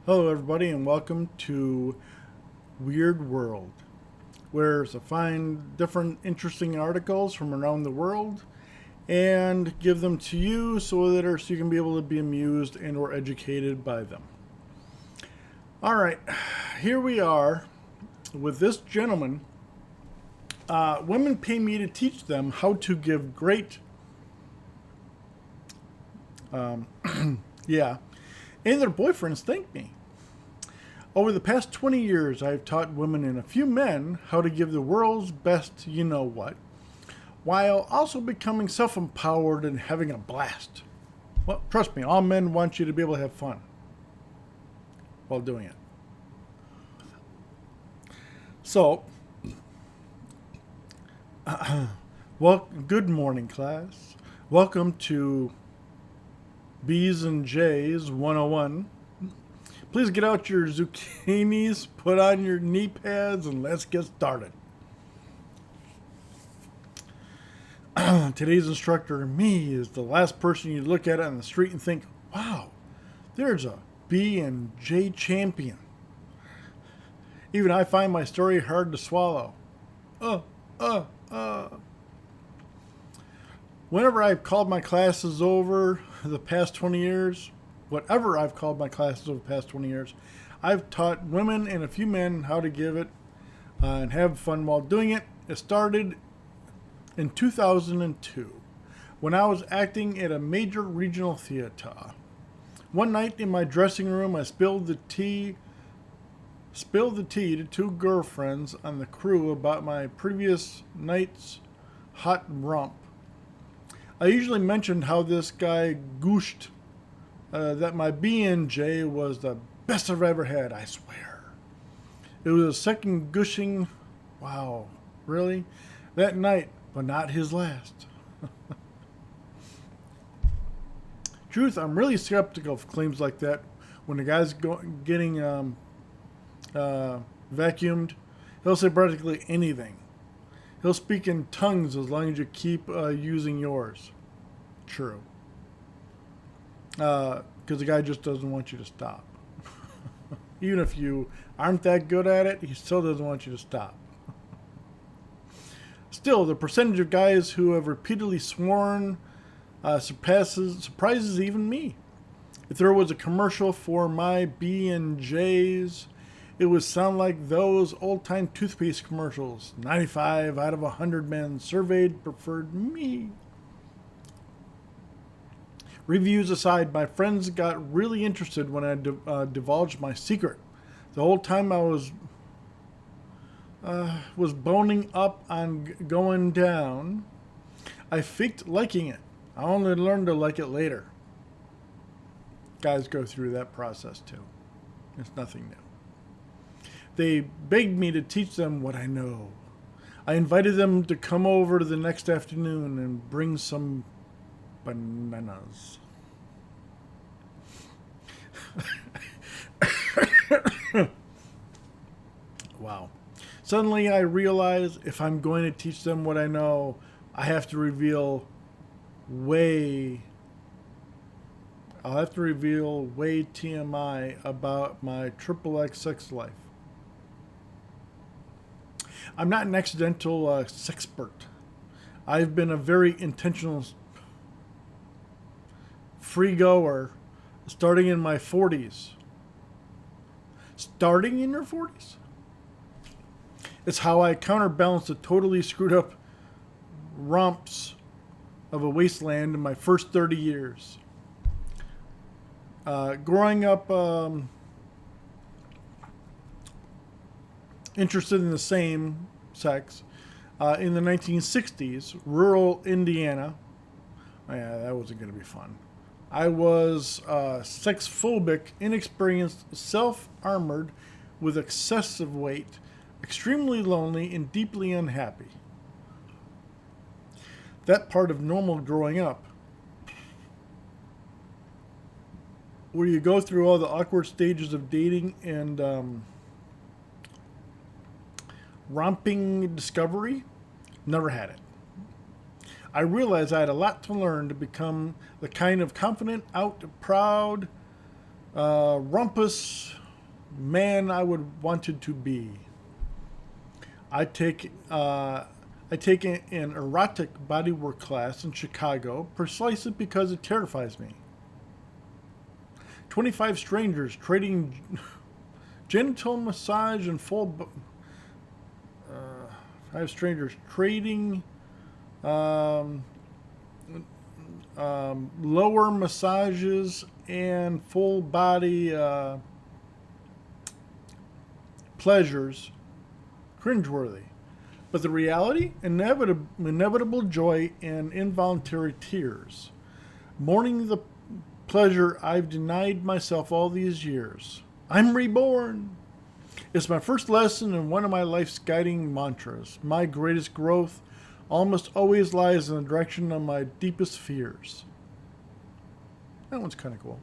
Hello, everybody, and welcome to Weird World, where I find different interesting articles from around the world and give them to you so you can be able to be amused and or educated by them. All right, here we are with this gentleman. Women pay me to teach them how to give great, yeah, and their boyfriends thank me. Over the past 20 years, I've taught women and a few men how to give the world's best you know what, while also becoming self empowered and having a blast. Well, trust me, all men want you to be able to have fun while doing it. So, well, good morning, class. Welcome to B's and J's 101. Please get out your zucchinis, put on your knee pads, and let's get started. Today's instructor, me, is the last person you look at on the street and think, wow, there's a B and J champion. Even I find my story hard to swallow. Uh, uh, uh. Whenever I've called my classes over the past 20 years, whatever I've called my classes over the past 20 years, I've taught women and a few men how to give it and have fun while doing it. It started in 2002 when I was acting at a major regional theater. One night in my dressing room, I spilled the tea to two girlfriends on the crew about my previous night's hot romp. I usually mentioned how this guy gooshed that my B&J was the best I've ever had, I swear. It was a second gushing, wow, really? That night, but not his last. Truth, I'm really skeptical of claims like that. When the guy's getting vacuumed, he'll say practically anything. He'll speak in tongues as long as you keep using yours. True. Because the guy just doesn't want you to stop. Even if you aren't that good at it, he still doesn't want you to stop. Still, the percentage of guys who have repeatedly sworn surprises even me. If there was a commercial for my B&Js, it would sound like those old-time toothpaste commercials. 95 out of 100 men surveyed preferred me. Reviews aside, my friends got really interested when I divulged my secret. The whole time I was boning up on going down, I faked liking it. I only learned to like it later. Guys go through that process too. It's nothing new. They begged me to teach them what I know. I invited them to come over the next afternoon and bring some bananas. Wow. Suddenly I realize if I'm going to teach them what I know, I have to reveal I'll have to reveal way TMI about my triple X sex life. I'm not an accidental sexpert. I've been a very intentional free goer starting in my 40s. Starting in your 40s? It's how I counterbalanced the totally screwed up romps of a wasteland in my first 30 years. Growing up interested in the same sex, in the 1960s, rural Indiana, yeah, that wasn't going to be fun. I was sex phobic, inexperienced, self armored, with excessive weight, extremely lonely, and deeply unhappy. That part of normal growing up, where you go through all the awkward stages of dating and romping discovery, never had it. I realized I had a lot to learn to become the kind of confident, out, proud, Rumpus man I would wanted to be. I take uh, I take an erotic bodywork class in Chicago precisely because it terrifies me. 25 strangers trading genital massage and five strangers trading um, lower massages and full body pleasures cringeworthy. But the reality, inevitable joy and involuntary tears. Mourning the pleasure I've denied myself all these years. I'm reborn. It's my first lesson and one of my life's guiding mantras. My greatest growth almost always lies in the direction of my deepest fears. That one's kind of cool.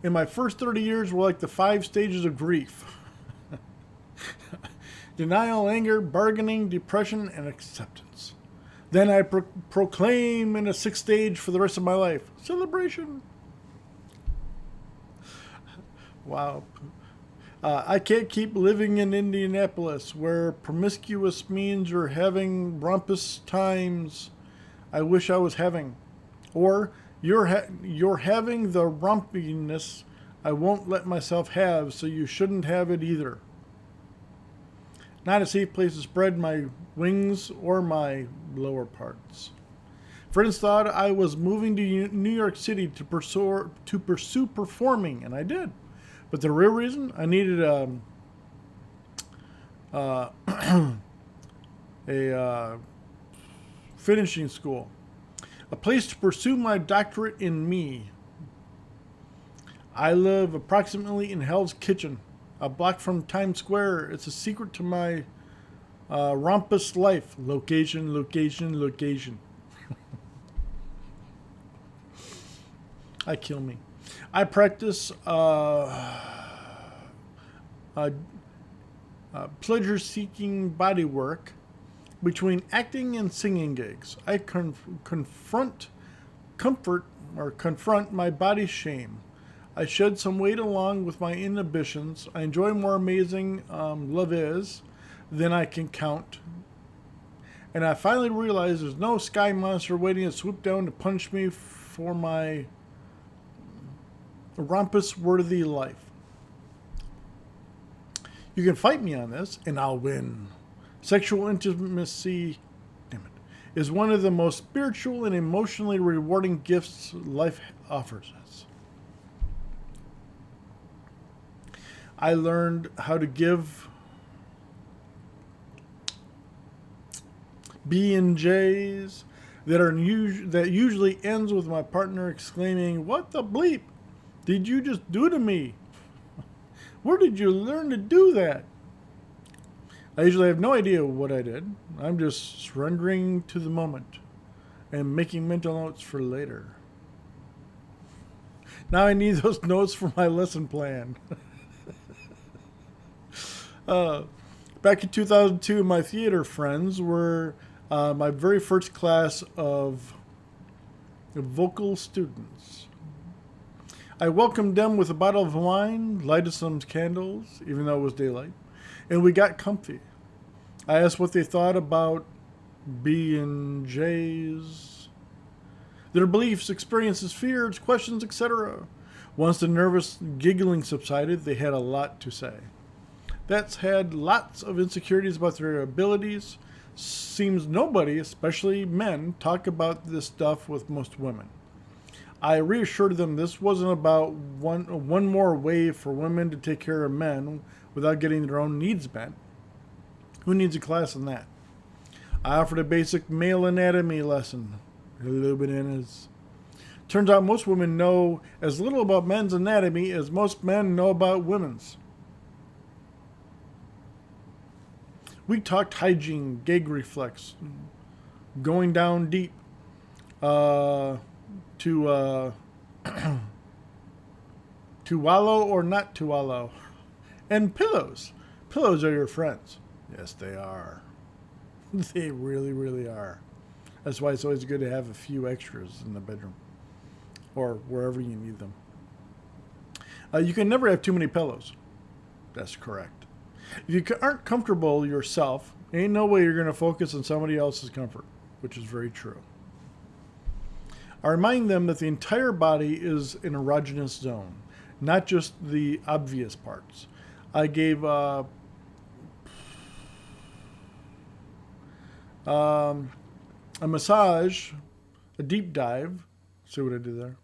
In my first 30 years were like the 5 stages of grief. Denial, anger, bargaining, depression, and acceptance. Then I proclaim in a 6th stage for the rest of my life. Celebration. Wow. I can't keep living in Indianapolis where promiscuous means you're having rumpus times I wish I was having. Or you're having the rumpiness I won't let myself have, so you shouldn't have it either. Not a safe place to spread my wings or my lower parts. Friends thought I was moving to New York City to pursue performing, and I did. But the real reason I needed uh, a finishing school, a place to pursue my doctorate in me. I live approximately in Hell's Kitchen, a block from Times Square. It's a secret to my rompus life. Location, location, location. I kill me. I practice pleasure-seeking body work between acting and singing gigs. I confront my body shame. I shed some weight along with my inhibitions. I enjoy more amazing love is than I can count. And I finally realized there's no sky monster waiting to swoop down to punish me for my rumpus-worthy life. You can fight me on this, and I'll win. Sexual intimacy, is one of the most spiritual and emotionally rewarding gifts life offers us. I learned how to give B&Js that usually ends with my partner exclaiming, "What the bleep did you just do to me? Where did you learn to do that?" I usually have no idea what I did. I'm just surrendering to the moment and making mental notes for later. Now I need those notes for my lesson plan. Back in 2002, my theater friends were my very first class of vocal students. I welcomed them with a bottle of wine, lighted some candles, even though it was daylight, and we got comfy. I asked what they thought about B&Js, their beliefs, experiences, fears, questions, etc. Once the nervous giggling subsided, they had a lot to say. That's had lots of insecurities about their abilities. Seems nobody, especially men, talk about this stuff with most women. I reassured them this wasn't about one more way for women to take care of men without getting their own needs met. Who needs a class in that? I offered a basic male anatomy lesson. Hello, bananas. Turns out most women know as little about men's anatomy as most men know about women's. We talked hygiene, gag reflex, going down deep, to wallow or not to wallow, and pillows. Pillows are your friends. Yes, they are. They really, really are. That's why it's always good to have a few extras in the bedroom or wherever you need them. You can never have too many pillows. That's correct. If you aren't comfortable yourself, ain't no way you're going to focus on somebody else's comfort, which is very true. I remind them that the entire body is an erogenous zone, not just the obvious parts. I gave a massage, a deep dive. See what I did there?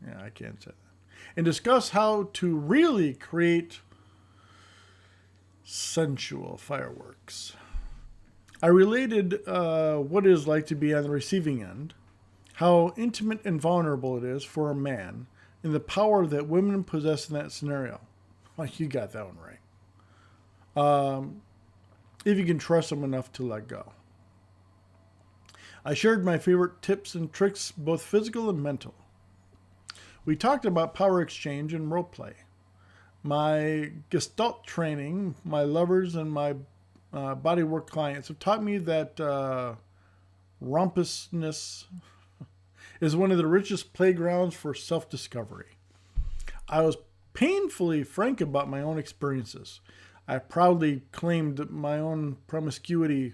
Yeah, I can't say that. And discuss how to really create sensual fireworks. I related what it is like to be on the receiving end, how intimate and vulnerable it is for a man, and the power that women possess in that scenario. Well, you got that one right. If you can trust them enough to let go. I shared my favorite tips and tricks, both physical and mental. We talked about power exchange and role play. My Gestalt training, my lovers, and my bodywork clients have taught me that rompousness is one of the richest playgrounds for self-discovery. I was painfully frank about my own experiences. I proudly claimed my own promiscuity,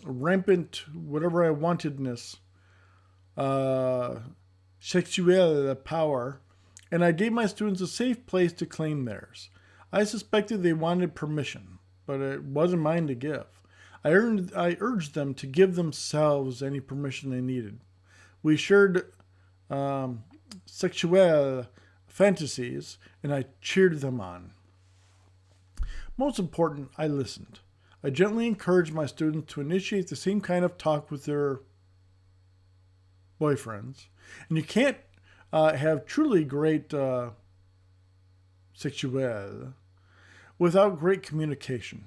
rampant whatever I wantedness, sexual power, and I gave my students a safe place to claim theirs. I suspected they wanted permission, but it wasn't mine to give. I urged them to give themselves any permission they needed. We shared sexual fantasies, and I cheered them on. Most important, I listened. I gently encouraged my students to initiate the same kind of talk with their boyfriends. And you can't have truly great sexual without great communication.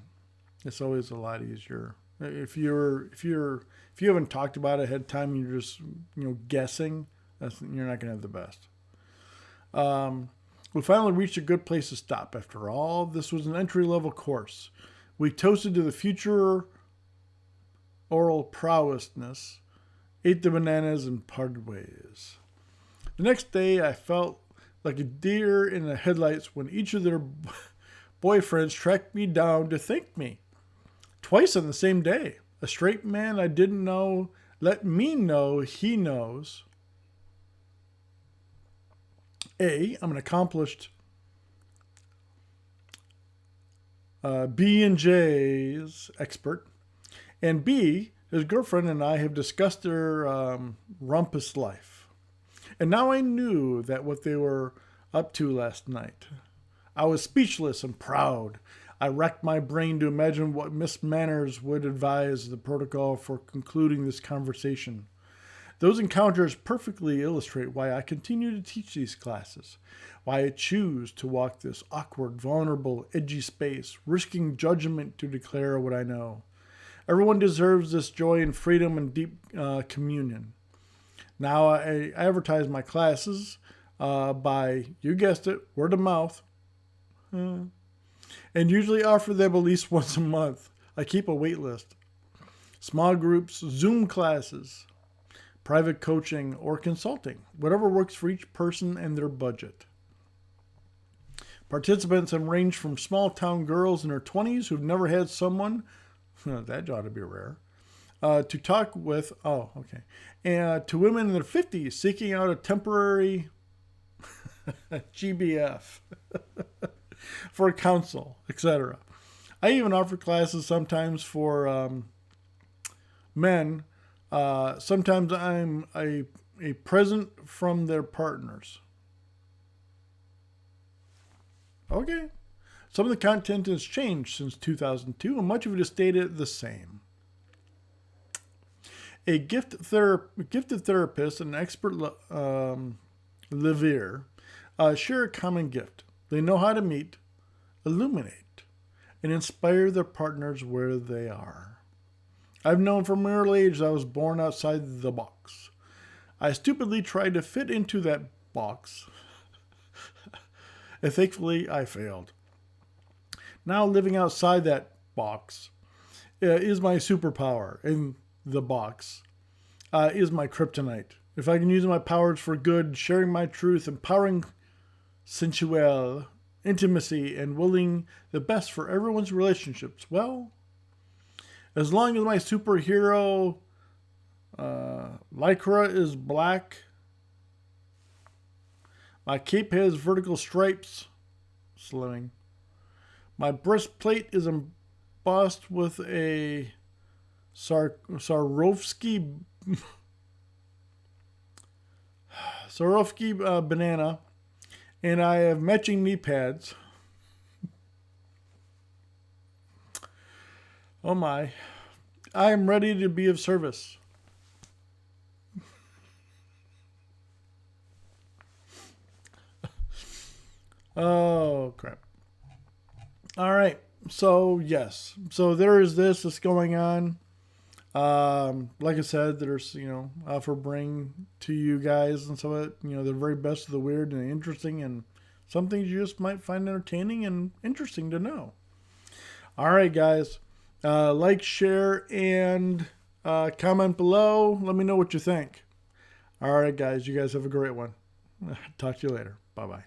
It's always a lot easier. If you haven't talked about it ahead of time, and you're just guessing, you're not going to have the best. We finally reached a good place to stop. After all, this was an entry-level course. We toasted to the future oral prowessness, ate the bananas, and parted ways. The next day, I felt like a deer in the headlights when each of their boyfriends tracked me down to thank me. Twice on the same day. A straight man I didn't know let me know he knows. A, I'm an accomplished B&J's expert. And B, his girlfriend and I have discussed their rumpus life. And now I knew that what they were up to last night. I was speechless and proud. I racked my brain to imagine what Miss Manners would advise the protocol for concluding this conversation. Those encounters perfectly illustrate why I continue to teach these classes, why I choose to walk this awkward, vulnerable, edgy space, risking judgment to declare what I know. Everyone deserves this joy and freedom and deep communion. Now I advertise my classes by, you guessed it, word of mouth, and usually offer them at least once a month. I keep a wait list. Small groups, Zoom classes, private coaching, or consulting, whatever works for each person and their budget. Participants have ranged from small-town girls in their 20s who've never had someone, that ought to be rare, to talk with, and to women in their 50s seeking out a temporary GBF for counsel, etc. I even offer classes sometimes for men. Sometimes I'm a present from their partners. Okay. Some of the content has changed since 2002, and much of it has stayed the same. A gifted therapist and an expert livier share a common gift. They know how to meet, illuminate, and inspire their partners where they are. I've known from an early age that I was born outside the box. I stupidly tried to fit into that box, and thankfully I failed. Now living outside that box is my superpower, and the box is my kryptonite. If I can use my powers for good, sharing my truth, empowering sensual, intimacy, and willing the best for everyone's relationships, well, as long as my superhero lycra is black, my cape has vertical stripes, slimming. My breastplate is embossed with a Swarovski banana, and I have matching knee pads. Oh my. I am ready to be of service. Oh, crap. All right. So, yes. So, there is this that's going on. Like I said, there's, for bring to you guys and some of it, the very best of the weird and the interesting, and some things you just might find entertaining and interesting to know. All right, guys. Like, share, and comment below. Let me know what you think. All right, guys. You guys have a great one. Talk to you later. Bye-bye.